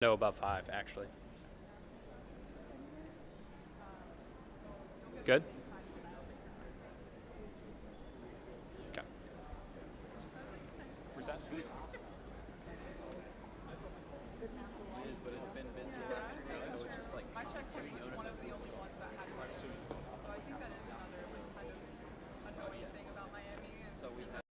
No, about 5 actually. Good. Okay. Where's that? My checkpoint was one of the only ones that had issues. So I think that is another kind of annoying thing about Miami is because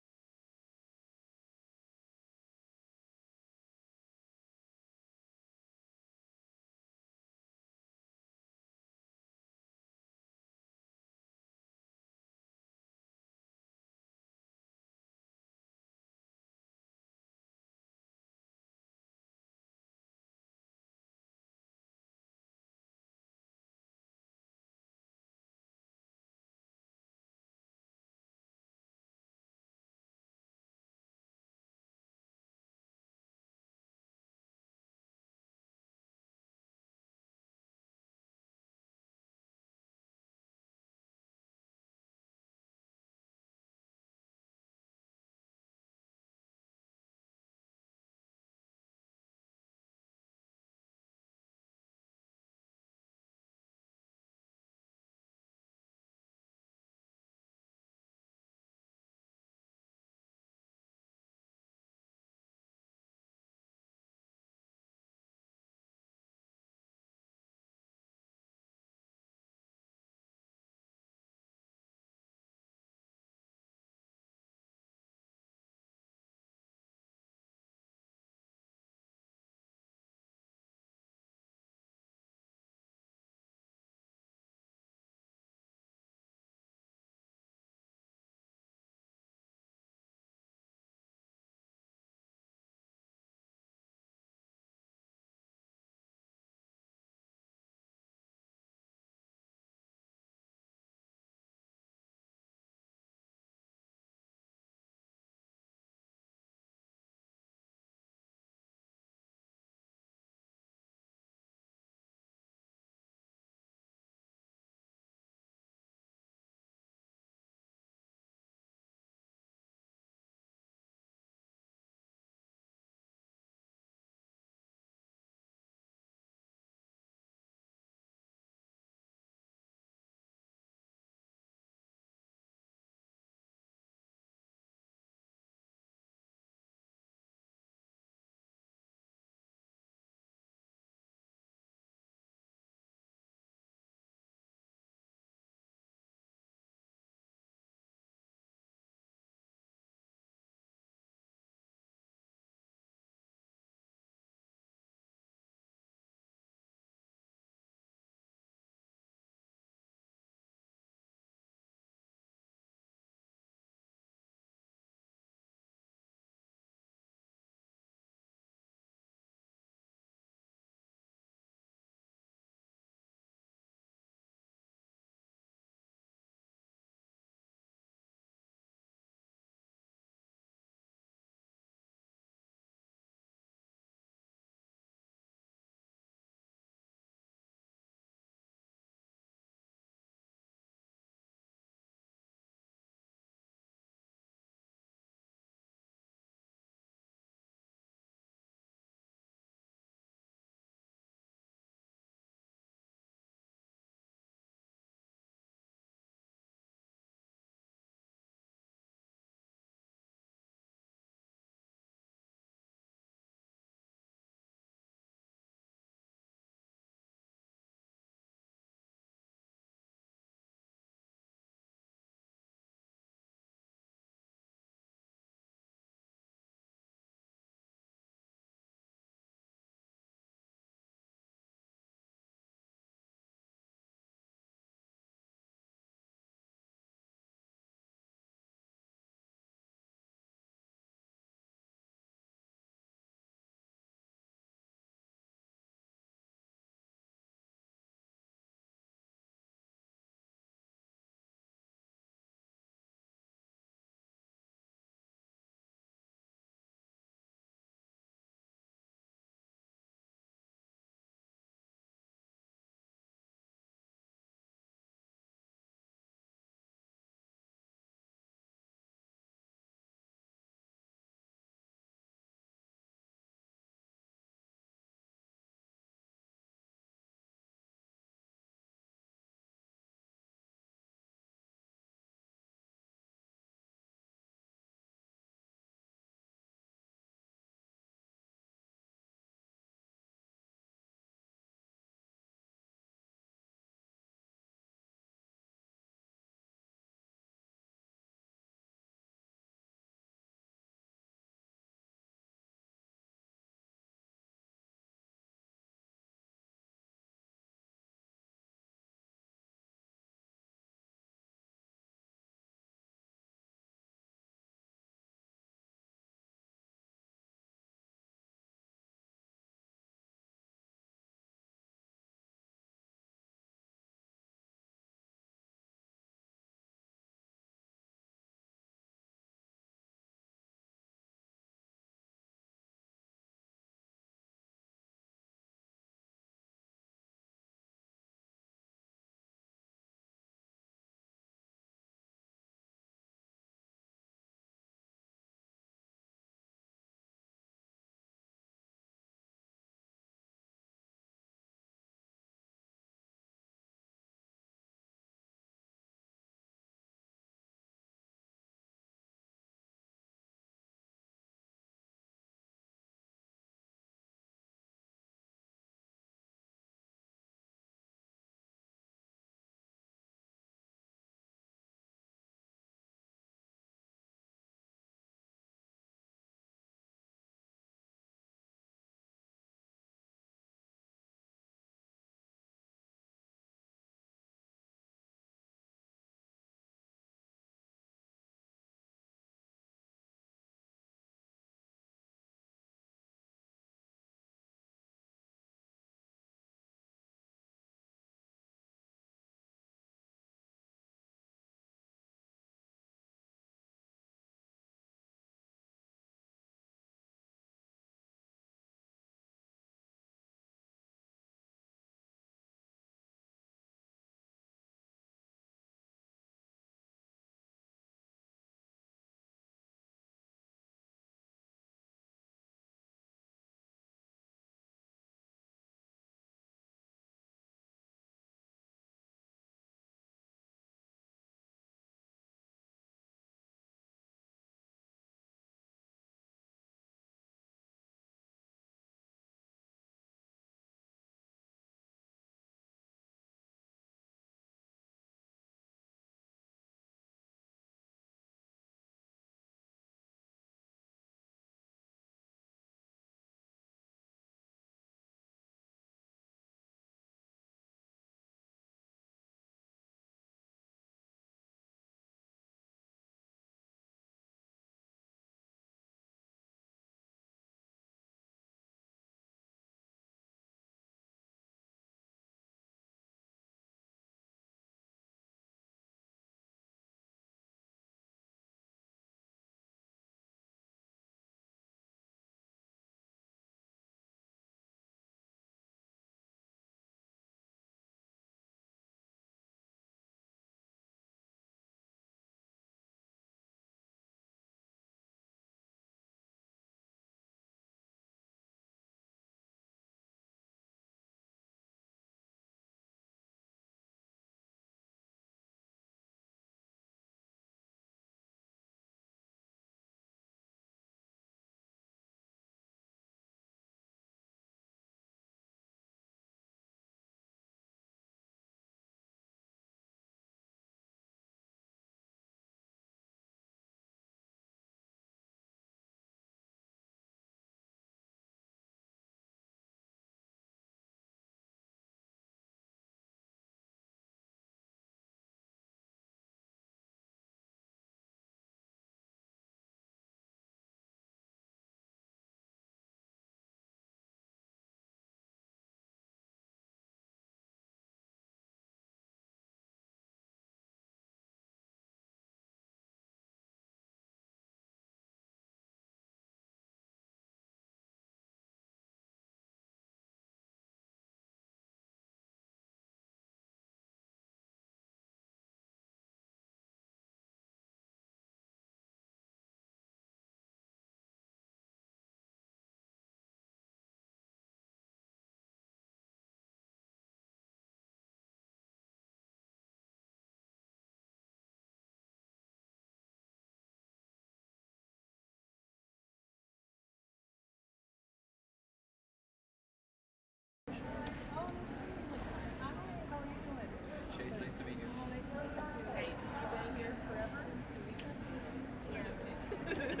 Hi.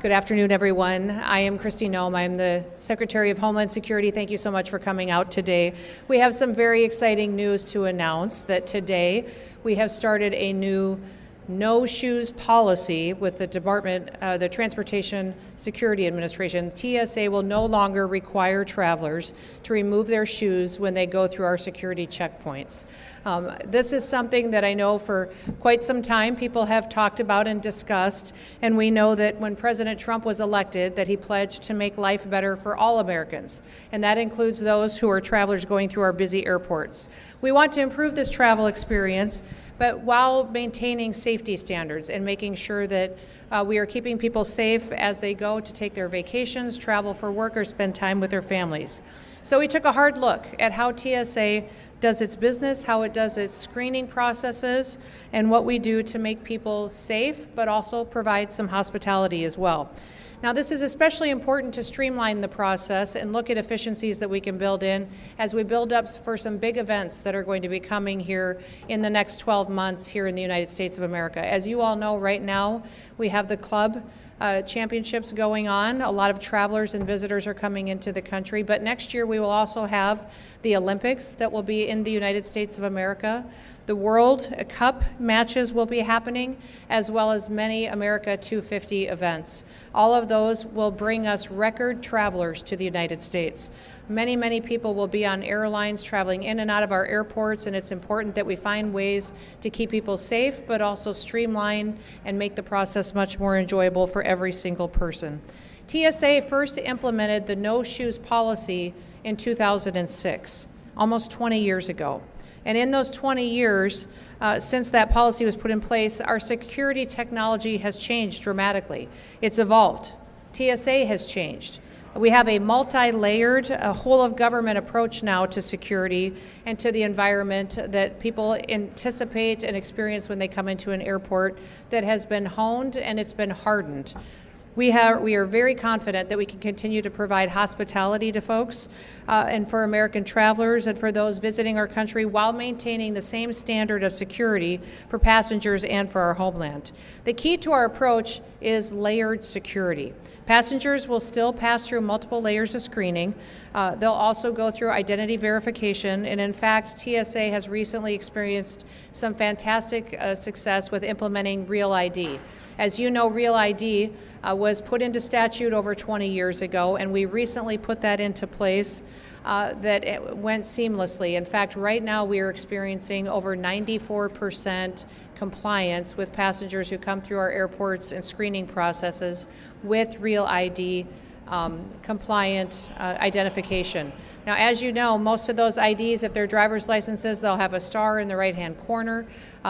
Good afternoon, everyone. I am Kristi Noem. I'm the Secretary of Homeland Security. Thank you so much for coming out today. We have some very exciting news to announce that today we have started a new no shoes policy with the Department, the Transportation Security Administration. TSA will no longer require travelers to remove their shoes when they go through our security checkpoints. This is something that I know for quite some time people have talked about and discussed, and we know that when President Trump was elected that he pledged to make life better for all Americans, and that includes those who are travelers going through our busy airports. We want to improve this travel experience, but while maintaining safety standards and making sure that we are keeping people safe as they go to take their vacations, travel for work, or spend time with their families. So we took a hard look at how TSA does its business, how it does its screening processes, and what we do to make people safe, but also provide some hospitality as well. Now, this is especially important to streamline the process and look at efficiencies that we can build in as we build up for some big events that are going to be coming here in the next 12 months here in the United States of America. As you all know, right now, we have the club championships going on. A lot of travelers and visitors are coming into the country, but next year we will also have the Olympics that will be in the United States of America. The World Cup matches will be happening, as well as many America 250 events. All of those will bring us record travelers to the United States. Many, many people will be on airlines traveling in and out of our airports, and it's important that we find ways to keep people safe, but also streamline and make the process much more enjoyable for every single person. TSA first implemented the no shoes policy in 2006, almost 20 years ago. And in those 20 years, since that policy was put in place, our security technology has changed dramatically. It's evolved. TSA has changed. We have a multi-layered, whole-of-government approach now to security and to the environment that people anticipate and experience when they come into an airport that has been honed and it's been hardened. We are very confident that we can continue to provide hospitality to folks and for American travelers and for those visiting our country while maintaining the same standard of security for passengers and for our homeland. The key to our approach is layered security. Passengers will still pass through multiple layers of screening. They'll also go through identity verification, and in fact, TSA has recently experienced some fantastic success with implementing Real ID. As you know, Real ID was put into statute over 20 years ago, and we recently put that into place that it went seamlessly. In fact, right now we are experiencing over 94% compliance with passengers who come through our airports and screening processes with Real ID compliant identification. Now, as you know, most of those IDs, if they're driver's licenses, they'll have a star in the right-hand corner.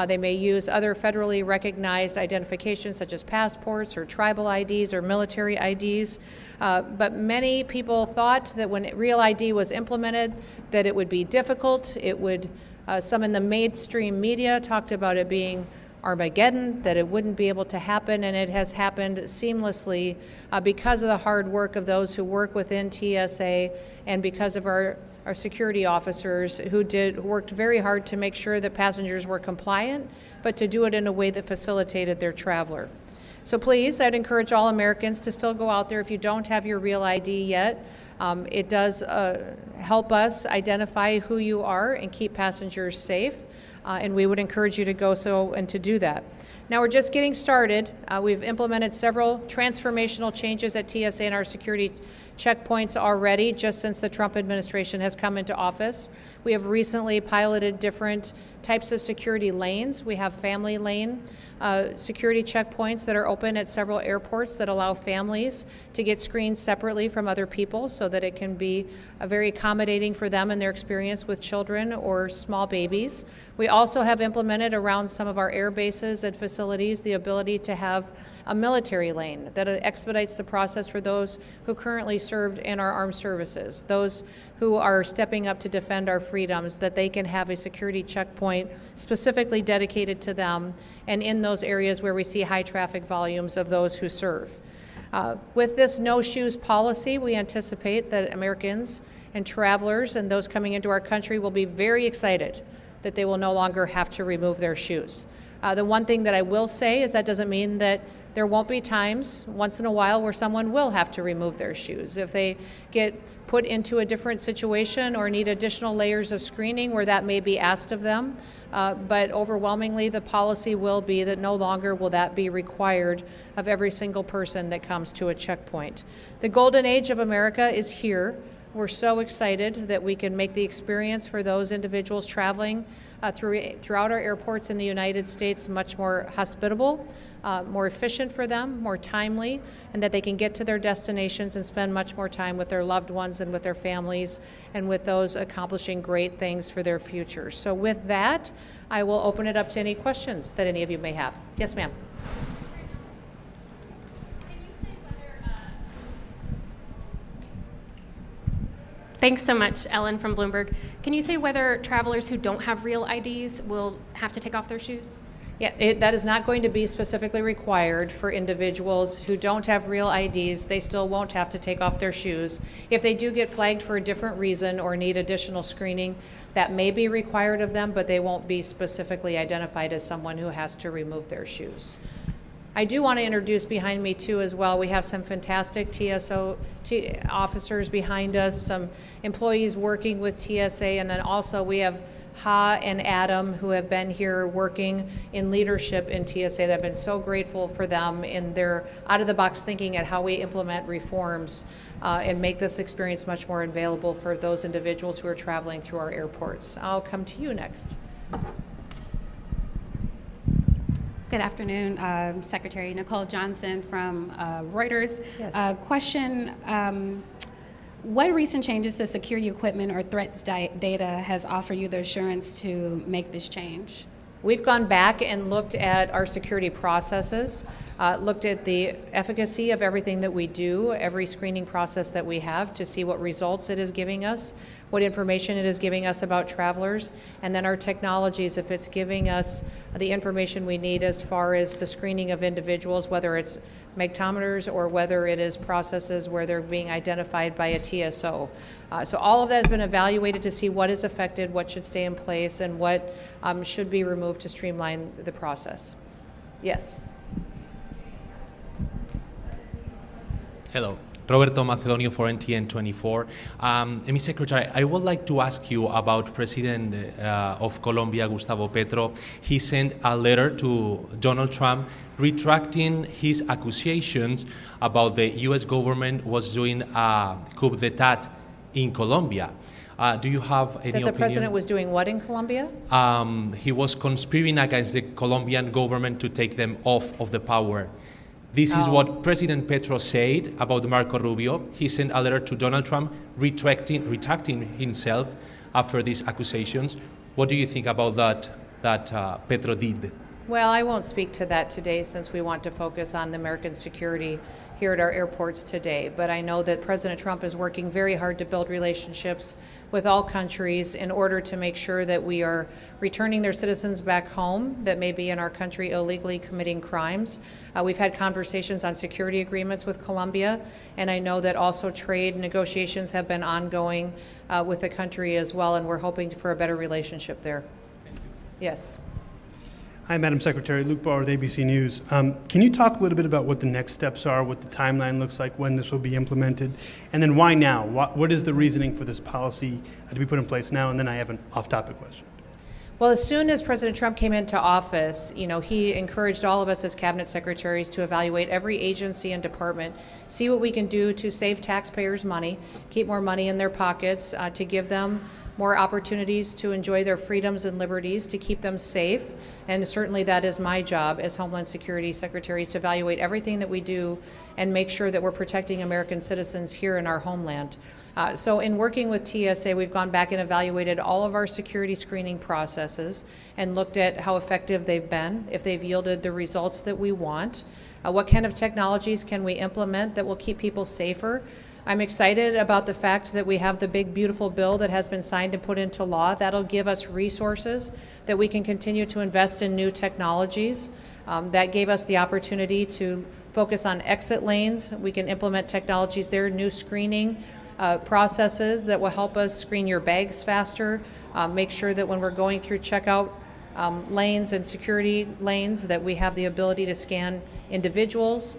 They may use other federally recognized identifications such as passports or tribal IDs or military IDs. But many people thought that when Real ID was implemented that it would be difficult. It would, some in the mainstream media talked about it being Armageddon, that it wouldn't be able to happen, and it has happened seamlessly because of the hard work of those who work within TSA and because of our security officers who worked very hard to make sure that passengers were compliant, but to do it in a way that facilitated their traveler. So please, I'd encourage all Americans to still go out there if you don't have your Real ID yet. It does help us identify who you are and keep passengers safe. And we would encourage you to go so and to do that. Now we're just getting started. We've implemented several transformational changes at TSA and our security checkpoints already just since the Trump administration has come into office. We have recently piloted different types of security lanes. We have family lane security checkpoints that are open at several airports that allow families to get screened separately from other people so that it can be very accommodating for them and their experience with children or small babies. We also have implemented around some of our air bases and facilities the ability to have a military lane that expedites the process for those who currently served in our armed services, those who are stepping up to defend our freedoms, that they can have a security checkpoint specifically dedicated to them and in those areas where we see high traffic volumes of those who serve. With this no shoes policy, we anticipate that Americans and travelers and those coming into our country will be very excited that they will no longer have to remove their shoes. The one thing that I will say is that doesn't mean that there won't be times once in a while where someone will have to remove their shoes. If they get put into a different situation or need additional layers of screening where that may be asked of them. But overwhelmingly, the policy will be that no longer will that be required of every single person that comes to a checkpoint. The golden age of America is here. We're so excited that we can make the experience for those individuals traveling throughout our airports in the United States much more hospitable, more efficient for them, more timely, and that they can get to their destinations and spend much more time with their loved ones and with their families and with those accomplishing great things for their future. So with that, I will open it up to any questions that any of you may have. Yes, ma'am. Thanks so much, Ellen from Bloomberg. Can you say whether travelers who don't have real IDs will have to take off their shoes? Yeah, that is not going to be specifically required for individuals who don't have real IDs. They still won't have to take off their shoes. If they do get flagged for a different reason or need additional screening, that may be required of them, but they won't be specifically identified as someone who has to remove their shoes. I do want to introduce behind me too as well, we have some fantastic TSA officers behind us, some employees working with TSA, and then also we have Ha and Adam who have been here working in leadership in TSA. That I've been so grateful for them in their out-of-the-box thinking at how we implement reforms and make this experience much more available for those individuals who are traveling through our airports. I'll come to you next. Good afternoon, Secretary Nicole Johnson from Reuters. Yes. Question, what recent changes to security equipment or threats data has offered you the assurance to make this change? We've gone back and looked at our security processes, looked at the efficacy of everything that we do, every screening process that we have to see what results it is giving us, what information it is giving us about travelers, and then our technologies, if it's giving us the information we need as far as the screening of individuals, whether it's magnetometers or whether it is processes where they're being identified by a TSO. So all of that has been evaluated to see what is affected, what should stay in place, and what should be removed to streamline the process. Yes. Hello. Roberto Macedonio for NTN 24. Ms. Secretary, I would like to ask you about President of Colombia, Gustavo Petro. He sent a letter to Donald Trump retracting his accusations about the U.S. government was doing a coup d'etat in Colombia. Do you have any opinion? That the president was doing what in Colombia? He was conspiring against the Colombian government to take them off of the power. This is what President Petro said about Marco Rubio. He sent a letter to Donald Trump retracting himself after these accusations. What do you think about that Petro did? Well, I won't speak to that today since we want to focus on the American security here at our airports today. But I know that President Trump is working very hard to build relationships with all countries in order to make sure that we are returning their citizens back home that may be in our country illegally committing crimes. We've had conversations on security agreements with Colombia, and I know that also trade negotiations have been ongoing with the country as well, and we're hoping for a better relationship there. Yes. Hi, Madam Secretary. Luke Bauer with ABC News. Can you talk a little bit about what the next steps are, what the timeline looks like, when this will be implemented, and then why now? What is the reasoning for this policy to be put in place now? And then I have an off-topic question. Well, as soon as President Trump came into office, he encouraged all of us as cabinet secretaries to evaluate every agency and department, see what we can do to save taxpayers money, keep more money in their pockets, to give them more opportunities to enjoy their freedoms and liberties, to keep them safe. And certainly that is my job as Homeland Security Secretary, to evaluate everything that we do and make sure that we're protecting American citizens here in our homeland. So in working with TSA, we've gone back and evaluated all of our security screening processes and looked at how effective they've been, if they've yielded the results that we want, what kind of technologies can we implement that will keep people safer. I'm excited about the fact that we have the big, beautiful bill that has been signed and put into law. That'll give us resources that we can continue to invest in new technologies. That gave us the opportunity to focus on exit lanes. We can implement technologies there, new screening processes that will help us screen your bags faster, make sure that when we're going through checkout lanes and security lanes that we have the ability to scan individuals.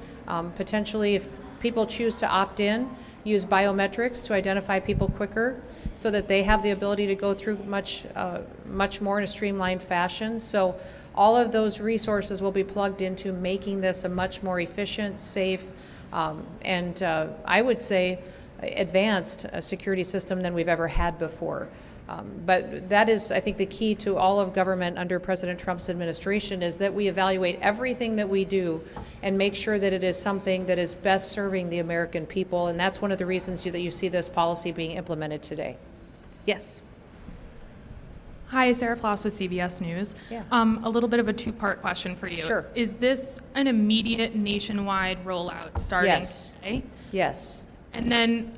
Potentially, if people choose to opt in, use biometrics to identify people quicker so that they have the ability to go through much more in a streamlined fashion. So all of those resources will be plugged into making this a much more efficient, safe, and I would say advanced security system than we've ever had before. But that is, I think, the key to all of government under President Trump's administration is that we evaluate everything that we do and make sure that it is something that is best serving the American people. And that's one of the reasons that you see this policy being implemented today. Yes. Hi, Sarah Ploss with CBS News. Yeah. A little bit of a two-part question for you. Sure. Is this an immediate nationwide rollout starting Yes. today? Yes. And then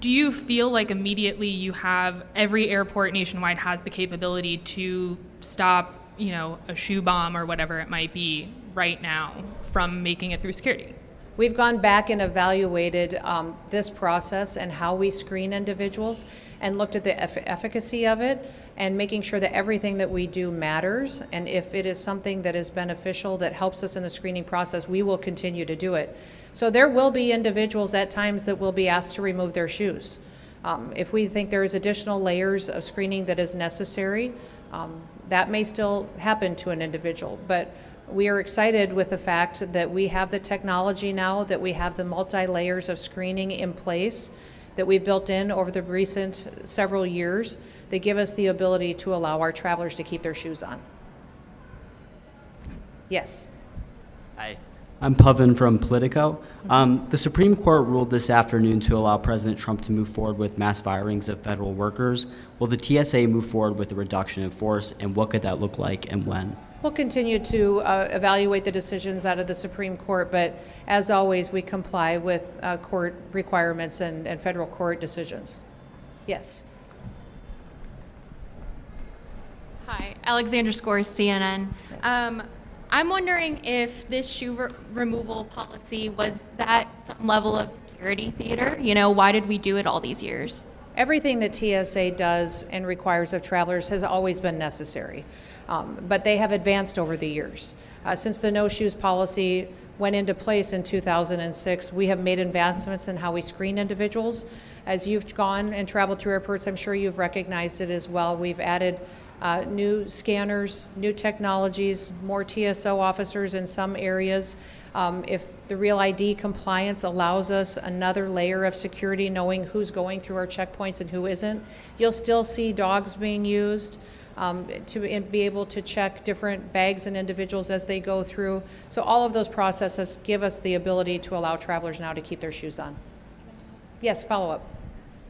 do you feel like immediately you have every airport nationwide has the capability to stop, a shoe bomb or whatever it might be right now from making it through security? We've gone back and evaluated this process and how we screen individuals and looked at the efficacy of it and making sure that everything that we do matters. And if it is something that is beneficial, that helps us in the screening process, we will continue to do it. So there will be individuals at times that will be asked to remove their shoes. If we think there is additional layers of screening that is necessary, that may still happen to an individual. But we are excited with the fact that we have the technology now, that we have the multi-layers of screening in place that we've built in over the recent several years that give us the ability to allow our travelers to keep their shoes on. Yes. Hi. I'm Pavan from Politico. The Supreme Court ruled this afternoon to allow President Trump to move forward with mass firings of federal workers. Will the TSA move forward with a reduction in force, and what could that look like and when? We'll continue to evaluate the decisions out of the Supreme Court, but as always, we comply with court requirements and federal court decisions. Yes. Hi, Alexandra Scores, CNN. Yes. I'm wondering if this shoe removal policy was that some level of security theater? Why did we do it all these years? Everything that TSA does and requires of travelers has always been necessary, but they have advanced over the years. Since the no shoes policy went into place in 2006, we have made advancements in how we screen individuals. As you've gone and traveled through airports, I'm sure you've recognized it as well. We've added new scanners, new technologies, more TSO officers in some areas. If the Real ID compliance allows us another layer of security, knowing who's going through our checkpoints and who isn't, you'll still see dogs being used to be able to check different bags and individuals as they go through. So all of those processes give us the ability to allow travelers now to keep their shoes on. Yes, follow up.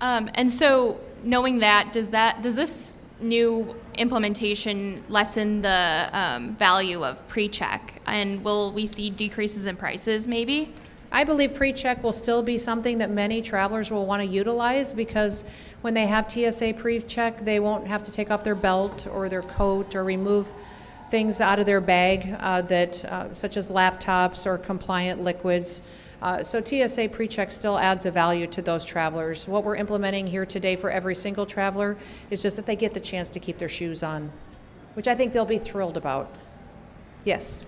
And so knowing that, does this new implementation lessen the value of PreCheck? And will we see decreases in prices maybe? I believe PreCheck will still be something that many travelers will want to utilize because when they have TSA PreCheck, they won't have to take off their belt or their coat or remove things out of their bag such as laptops or compliant liquids. So TSA PreCheck still adds a value to those travelers. What we're implementing here today for every single traveler is just that they get the chance to keep their shoes on, which I think they'll be thrilled about. Yes.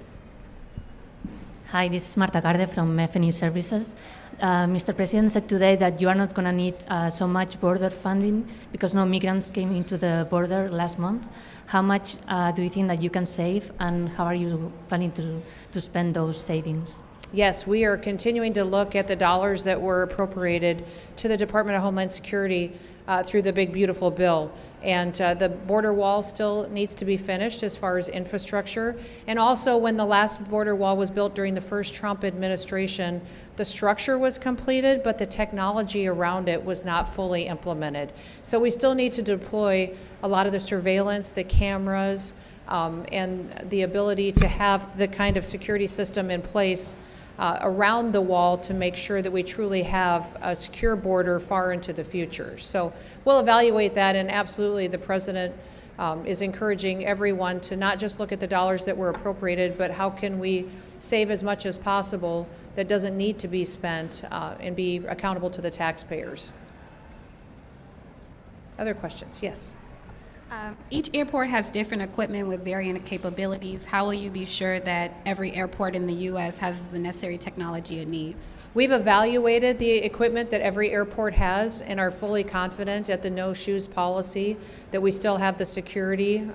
Hi, this is Marta Garde from FNU Services. Mr. President said today that you are not going to need so much border funding because no migrants came into the border last month. How much do you think that you can save, and how are you planning to spend those savings? Yes, we are continuing to look at the dollars that were appropriated to the Department of Homeland Security through the Big Beautiful Bill. And the border wall still needs to be finished as far as infrastructure. And also, when the last border wall was built during the first Trump administration, the structure was completed, but the technology around it was not fully implemented. So we still need to deploy a lot of the surveillance, the cameras, and the ability to have the kind of security system in place around the wall to make sure that we truly have a secure border far into the future. So we'll evaluate that, and absolutely the President is encouraging everyone to not just look at the dollars that were appropriated, but how can we save as much as possible that doesn't need to be spent and be accountable to the taxpayers. Other questions? Yes. Each airport has different equipment with varying capabilities. How will you be sure that every airport in the U.S. has the necessary technology it needs? We've evaluated the equipment that every airport has and are fully confident at the no shoes policy that we still have the security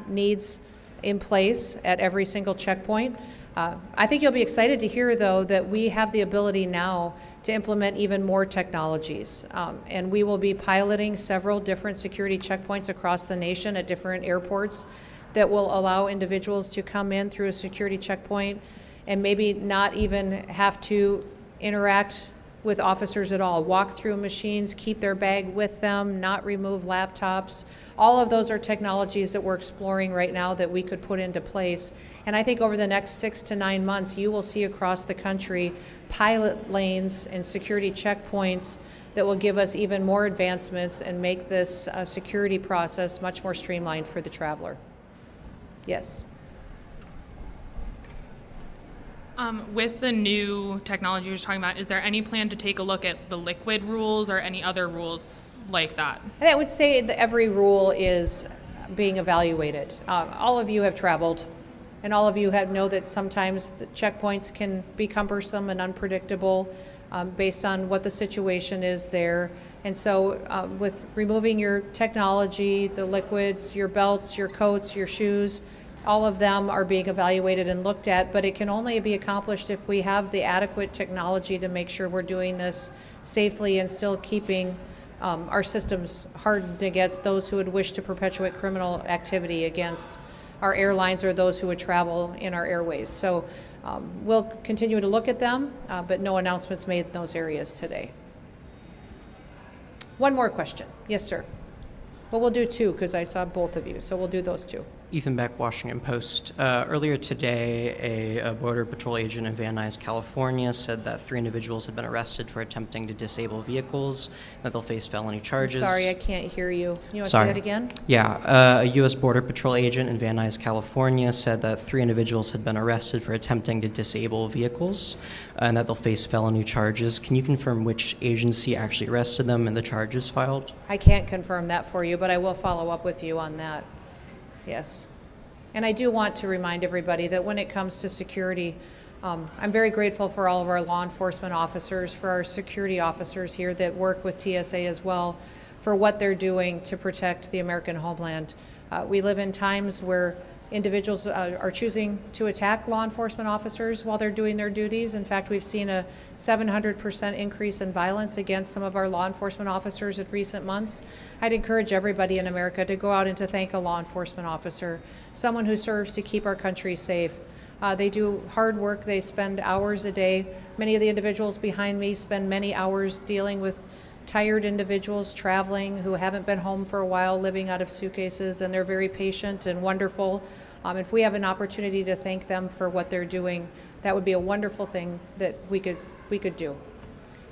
needs in place at every single checkpoint. I think you'll be excited to hear, though, that we have the ability now to implement even more technologies. And we will be piloting several different security checkpoints across the nation at different airports that will allow individuals to come in through a security checkpoint and maybe not even have to interact with officers at all, walk through machines, keep their bag with them, not remove laptops. All of those are technologies that we're exploring right now that we could put into place. And I think over the next 6 to 9 months, you will see across the country pilot lanes and security checkpoints that will give us even more advancements and make this security process much more streamlined for the traveler. Yes. With the new technology you're talking about, is there any plan to take a look at the liquid rules or any other rules like that? And I would say that every rule is being evaluated. All of you have traveled, and all of you know that sometimes the checkpoints can be cumbersome and unpredictable based on what the situation is there. And so with removing your technology, the liquids, your belts, your coats, your shoes, all of them are being evaluated and looked at, but it can only be accomplished if we have the adequate technology to make sure we're doing this safely and still keeping our systems hardened against those who would wish to perpetuate criminal activity against our airlines or those who would travel in our airways. So we'll continue to look at them, but no announcements made in those areas today. One more question. Yes, sir. Well, we'll do two because I saw both of you, so we'll do those two. Ethan Beck, Washington Post. Earlier today, a Border Patrol agent in Van Nuys, California, said that 3 individuals had been arrested for attempting to disable vehicles, that they'll face felony charges. I'm sorry, I can't hear you. You want to say that again? Yeah. A U.S. Border Patrol agent in Van Nuys, California, said that 3 individuals had been arrested for attempting to disable vehicles, and that they'll face felony charges. Can you confirm which agency actually arrested them and the charges filed? I can't confirm that for you, but I will follow up with you on that. Yes. And I do want to remind everybody that when it comes to security, I'm very grateful for all of our law enforcement officers, for our security officers here that work with TSA as well, for what they're doing to protect the American homeland. We live in times where individuals are choosing to attack law enforcement officers while they're doing their duties. In fact, we've seen a 700% increase in violence against some of our law enforcement officers in recent months. I'd encourage everybody in America to go out and to thank a law enforcement officer, someone who serves to keep our country safe. They do hard work. They spend hours a day. Many of the individuals behind me spend many hours dealing with tired individuals traveling who haven't been home for a while, living out of suitcases, and they're very patient and wonderful. If we have an opportunity to thank them for what they're doing, that would be a wonderful thing that we could do.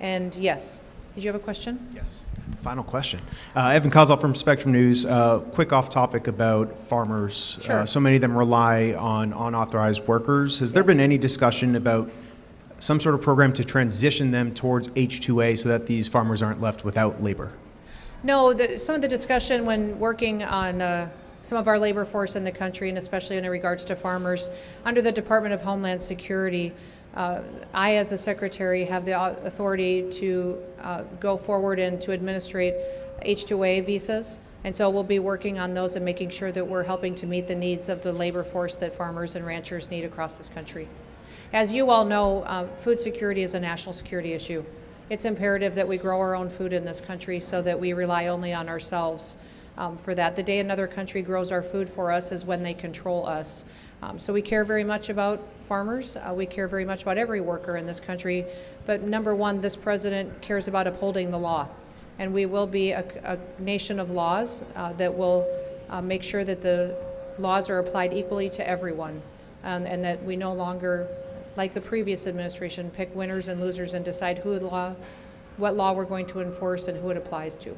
And yes, did you have a question? Yes. Final question. Evan Kozol from Spectrum News. Quick off topic about farmers. Sure. So many of them rely on unauthorized workers. Has there been any discussion about some sort of program to transition them towards H-2A so that these farmers aren't left without labor? No, some of the discussion when working on some of our labor force in the country, and especially in regards to farmers, under the Department of Homeland Security, I, as a secretary, have the authority to go forward and to administrate H-2A visas. And so we'll be working on those and making sure that we're helping to meet the needs of the labor force that farmers and ranchers need across this country. As you all know, food security is a national security issue. It's imperative that we grow our own food in this country so that we rely only on ourselves for that. The day another country grows our food for us is when they control us. So we care very much about farmers. We care very much about every worker in this country. But number one, this president cares about upholding the law. And we will be a nation of laws that will make sure that the laws are applied equally to everyone, and that we no longer, like the previous administration, pick winners and losers and decide what law we're going to enforce and who it applies to.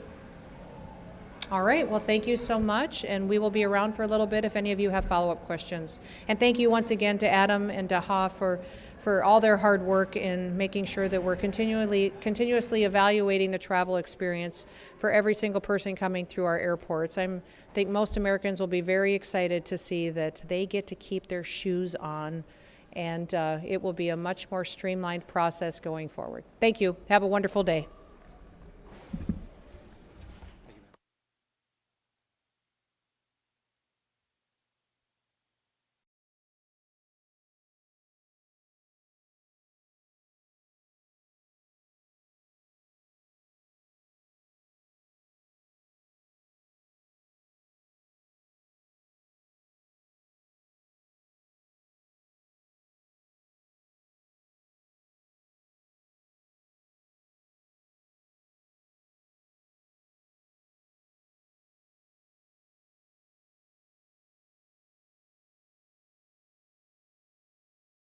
All right, well, thank you so much, and we will be around for a little bit if any of you have follow-up questions. And thank you once again to Adam and to Ha for all their hard work in making sure that we're continuously evaluating the travel experience for every single person coming through our airports. I think most Americans will be very excited to see that they get to keep their shoes on, and it will be a much more streamlined process going forward. Thank you. Have a wonderful day.